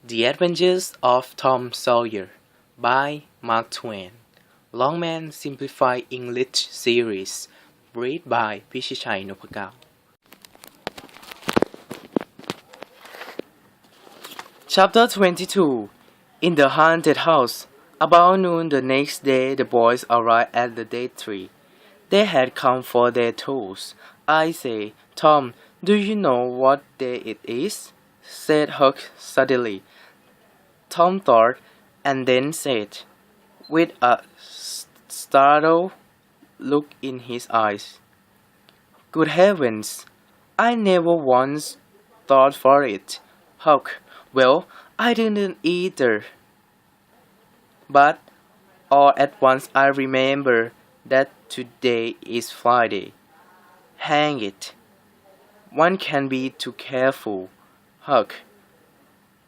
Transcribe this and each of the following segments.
The Adventures of Tom Sawyer by Mark Twain. Longman Simplified English Series. Read by Pichitchai Nopagao. Chapter 22. In the haunted house. About noon the next day the boys arrived at the date tree. They had come for their toes. I say, Tom, do you know what day it is? Said Huck suddenly. Tom thought, and then said, with a startled look in his eyes, "Good heavens! I never once thought for it, Huck. Well, I didn't either. But all at once I remember that today is Friday. Hang it! One can't be too careful, Huck.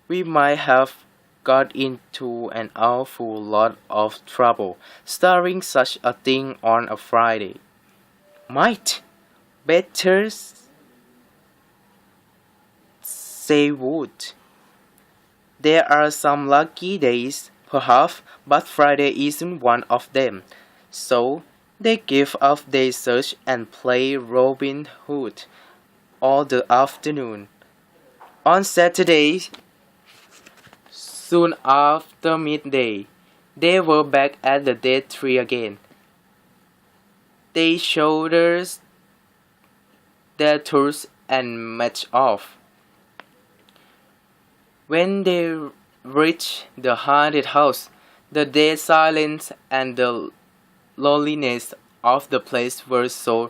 We might have got into an awful lot of trouble starting such a thing on a Friday. Might better say would. There are some lucky days, perhaps, but Friday isn't one of them. So they give up their search and play Robin Hood all the afternoon. On Saturday, soon after midday, they were back at the dead tree again. They shouldered their tools and matched off. When they reached the haunted house, the dead silence and the loneliness of the place were so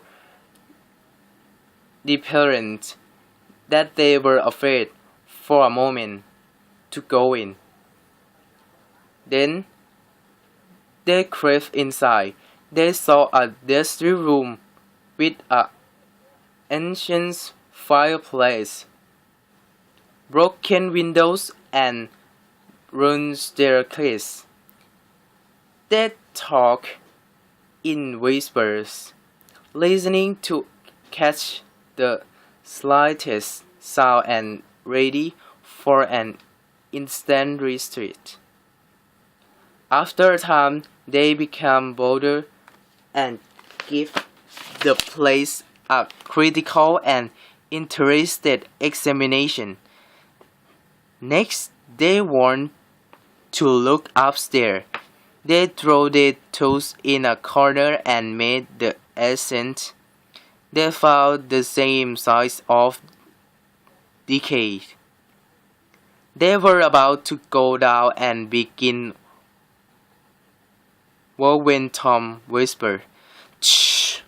repellent that they were afraid, for a moment, to go in. Then they crept inside. They saw a dusty room with an ancient fireplace, broken windows, and ruined staircase. They talked in whispers, listening to catch the slightest sound and ready for an instant retreat. After a time, they became bolder and gave the place a critical and interested examination. Next, they warned to look upstairs. They threw their tools in a corner and made the ascent. They found the same size of decay. They were about to go down and begin when Tom whispered, "Shh!"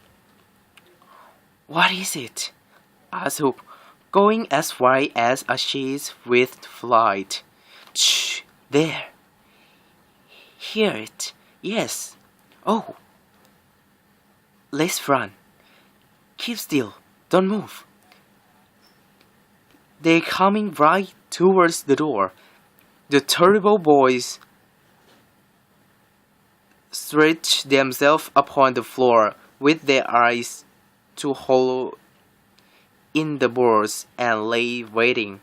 "What is it?" asked Hook, going as white as a sheet with flight. "Shh! There! Hear it? Yes. Oh! Let's run. Keep still. Don't move." They're coming right towards the door. The terrible boys stretched themselves upon the floor with their eyes to hollow in the boards and lay waiting.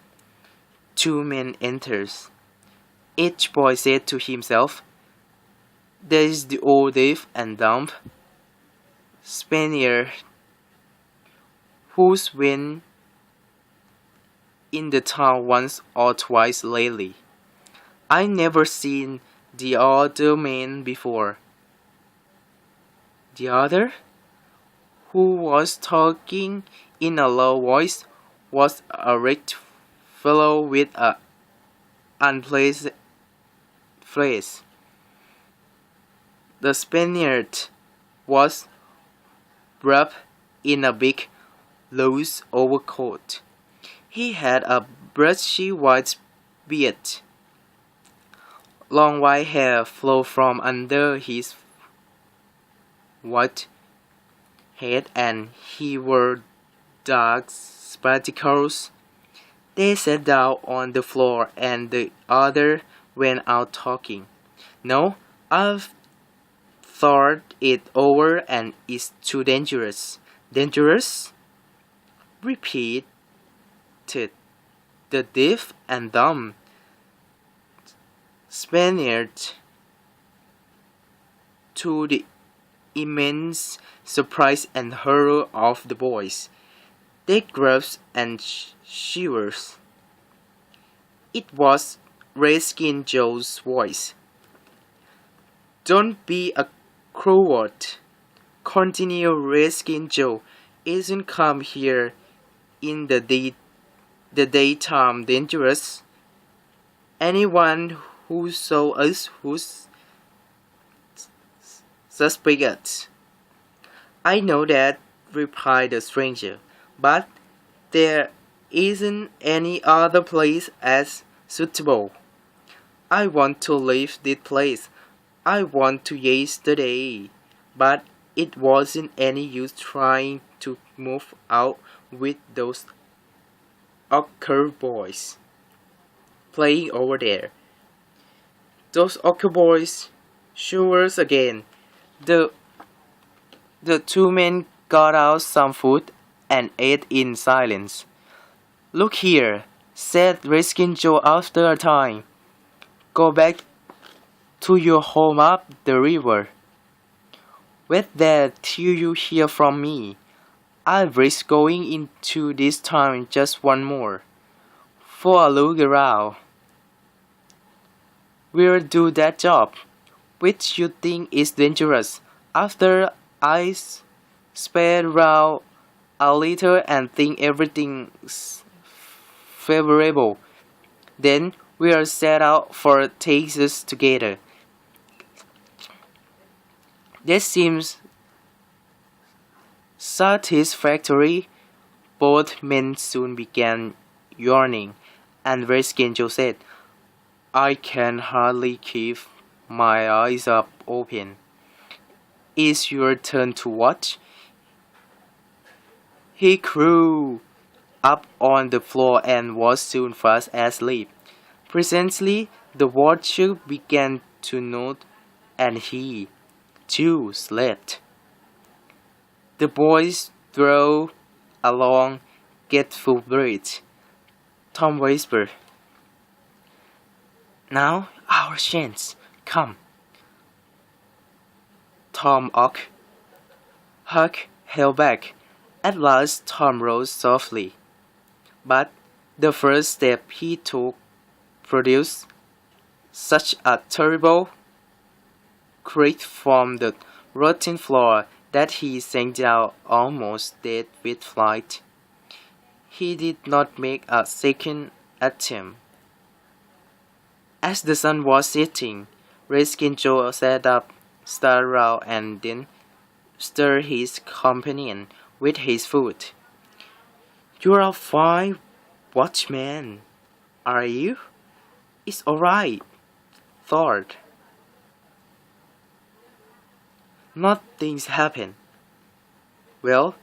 Two men enters. Each boy said to himself, "There's the old deaf and dumb Spaniard who's been in the town once or twice lately. I never seen the other man before." The other, who was talking in a low voice, was a erect fellow with an unpleasant face. The Spaniard was wrapped in a big, loose overcoat. He had a brushy white beard. Long white hair flowed from under his white head, and he wore dark spectacles. They sat down on the floor, and the other went out talking. "No, I've thought it over, and it's too dangerous." "Dangerous?" repeated the deaf and dumb. Spaniard, to the immense surprise and horror of the boys. They grasped and shivers. It was Redskin Joe's voice. "Don't be a coward," continued Redskin Joe. "Isn't come here in the daytime dangerous? Anyone who saw us who's suspected." "I know that," replied the stranger, "but there isn't any other place as suitable. I want to leave this place. I want to yesterday, but it wasn't any use trying to move out with those awkward boys playing over there. Those awkward boys, shivers again." The two men got out some food and ate in silence. "Look here," said Redskin Joe after a time. "Go back to your home up the river. Wait there till you hear from me. I'll risk going into this town just one more, for a look around. We'll do that job, which you think is dangerous, after I sped round a little and think everything's favorable. Then we'll set out for Texas together." That seems satisfactory. Both men soon began yawning, and Redskin Joe said, "I can hardly keep my eyes up open. It's your turn to watch." He crew up on the floor and was soon fast asleep. Presently the watcher began to nod, and he, too, slept. The boys drove along, get full breath. Tom whispered, "Now our chance. Come." Tom oak. Huck held back. At last Tom rose softly. But the first step he took produced such a terrible creak from the rotten floor that he sank down almost dead with fright. He did not make a second attempt. As the sun was setting, Redskin Joe sat up, stared around, and then stirred his companion with his foot. "You're a fine watchman, are you?" "It's all right," thought. "Nothing's happened." "Well,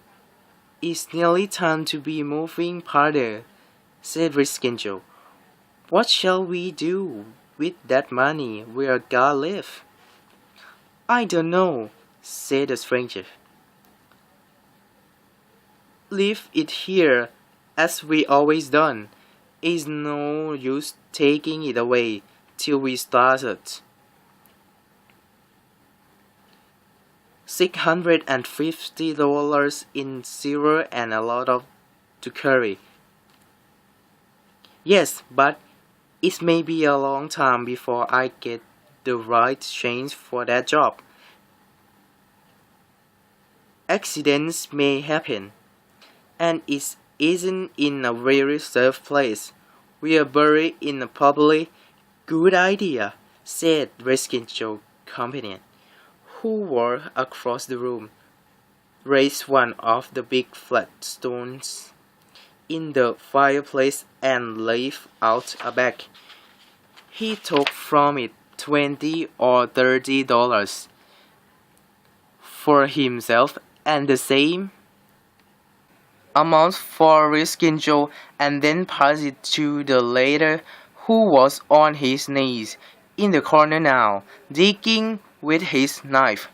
it's nearly time to be moving, partner," said Redskin Joe. "What shall we do with that money we've got left?" "I don't know," said the stranger. "Leave it here, as we always done. It's no use taking it away till we started. $650 in silver and a lot of to carry." "Yes, but it may be a long time before I get the right change for that job. Accidents may happen, and it isn't in a very safe place. We're buried in a public." "Good idea," said Redskin Joe's companion, who walked across the room, raised one of the big flat stones in the fireplace, and lifted out a bag. He took from it $20 or $30 for himself and the same amount for Redskin Joe, and then passed it to the latter, who was on his knees in the corner now, digging with his knife.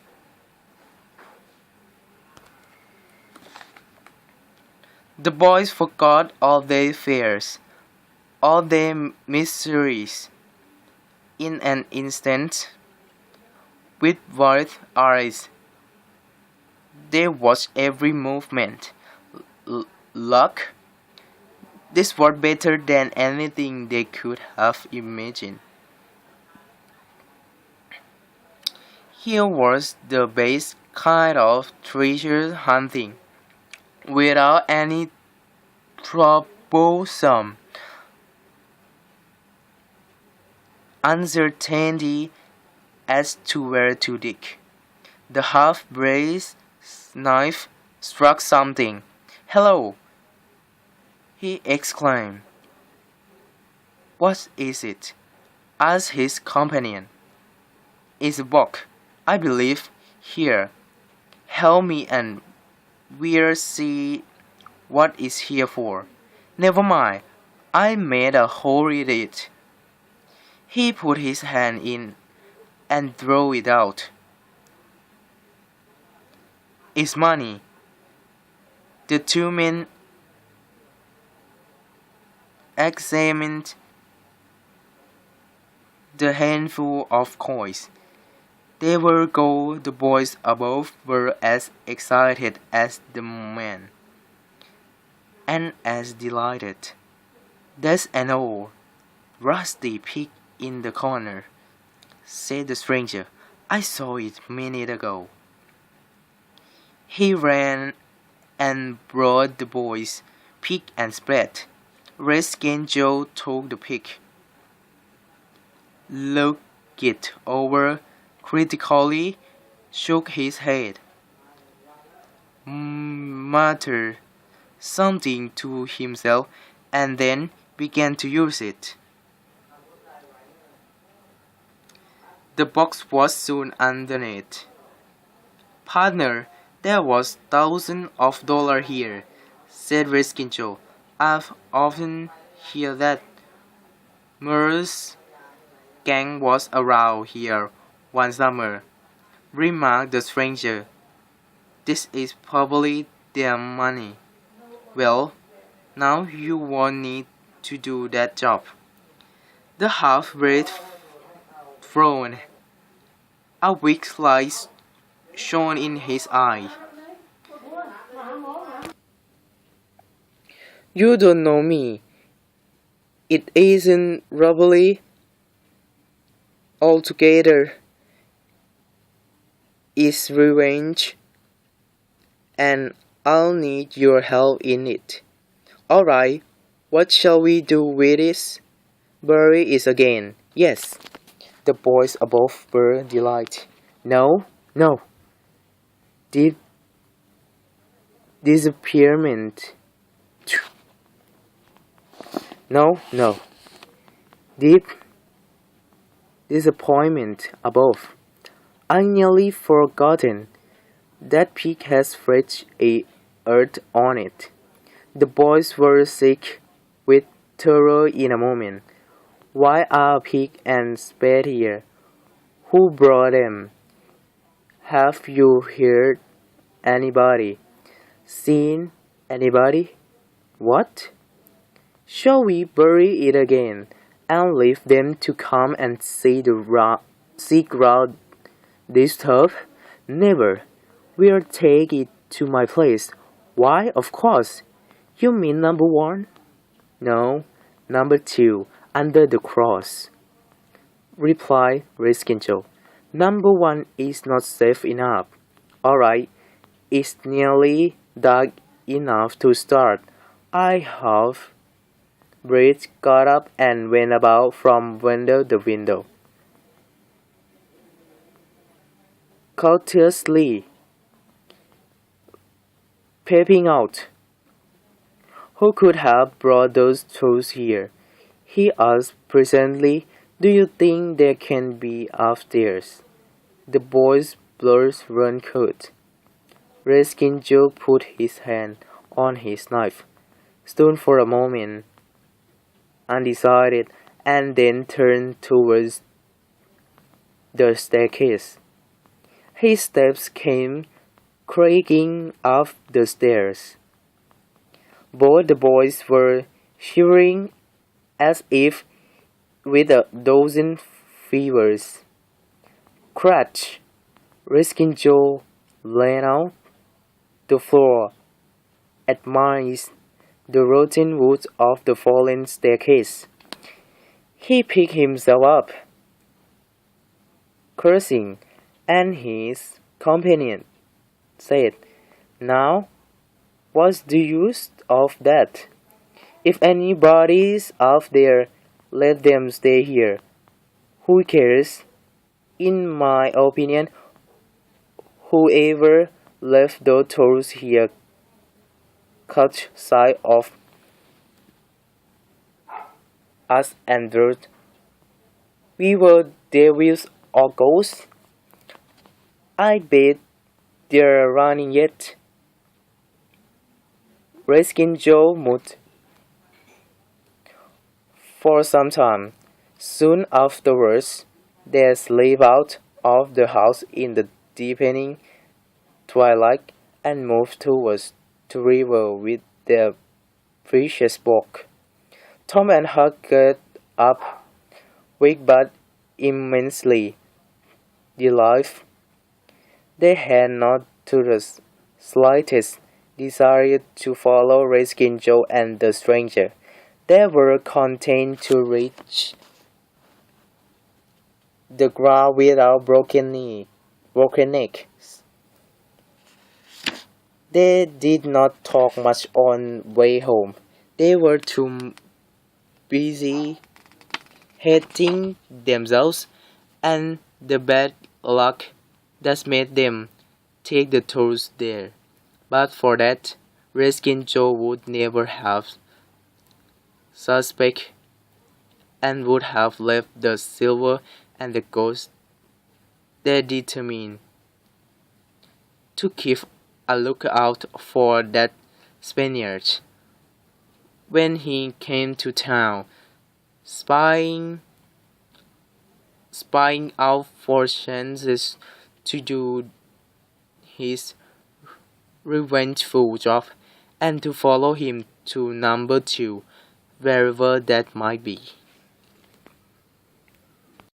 The boys forgot all their fears, all their miseries. In an instant, with wide eyes, they watched every movement. Luck? This was better than anything they could have imagined. Here was the best kind of treasure hunting, without any troublesome uncertainty as to where to dig. The half-breed's knife struck something. "Hello!" he exclaimed. "What is it?" asked his companion. "It's a book, I believe. Here, help me and we'll see what it's here for." "Never mind, I made a hole in it." He put his hand in and drew it out. "It's money." The two men examined the handful of coins. They were gold. The boys above were as excited as the men, and as delighted. "That's an old, rusty pig in the corner," said the stranger. "I saw it a minute ago." He ran and brought the boys pig and spread. Redskin Joe took the pig, looked it over critically, shook his head, muttered something to himself, and then began to use it. The box was soon underneath. "Partner, there was thousands of dollars here," said Redskin Joe. "I've often heard that Murray's gang was around here one summer," remarked the stranger. "This is probably their money. Well, now you won't need to do that job." The half-breed frowned. A weak light shone in his eye. "You don't know me. It isn't robbery altogether. It's revenge, and I'll need your help in it." "All right, what shall we do with it?" "Bury it again." "Yes." The boys above were delighted. "No, no. Disappearment. No, no. Deep disappointment above. I nearly forgotten. That pig has fresh earth on it." The boys were sick with terror in a moment. "Why are pig and spade here? Who brought them? Have you heard anybody? Seen anybody?" "What? Shall we bury it again, and leave them to come and seek out this stuff?" "Never. We'll take it to my place." "Why, of course. You mean number 1? "No, number 2, under the cross," replied Redskin Joe. "Number 1 is not safe enough." "All right, it's nearly dark enough to start." I have Breed got up and went about from window to window, cautiously peeping out. "Who could have brought those tools here?" he asked presently. "Do you think they can be upstairs?" The boys blurred raincoat. Redskin Joe put his hand on his knife, stood for a moment, undecided, and then turned towards the staircase. His steps came creaking up the stairs. Both the boys were shivering as if with a dozen fevers. Crash! Risking Joe leaned out the floor, admires the rotten wood of the fallen staircase. He picked himself up, cursing, and his companion said, "Now, what's the use of that? If anybody's out there, let them stay here. Who cares? In my opinion, whoever left those tools here cut sight of us and dirt. We were devils or ghosts. I bet they're running yet." Reskin Joe moved for some time. Soon afterwards, they slipped out of the house in the deepening twilight and moved towards the river with their precious book. Tom and Huck got up, weak but immensely delighted. They had not the slightest desire to follow Redskin Joe and the stranger. They were content to reach the ground without broken necks. They did not talk much on way home. They were too busy hating themselves and the bad luck that made them take the tours there. But for that, Redskin Joe would never have suspected and would have left the silver and the gold. They determined to keep a lookout for that Spaniard when he came to town, spying out for chances to do his revengeful job and to follow him to number 2, wherever that might be.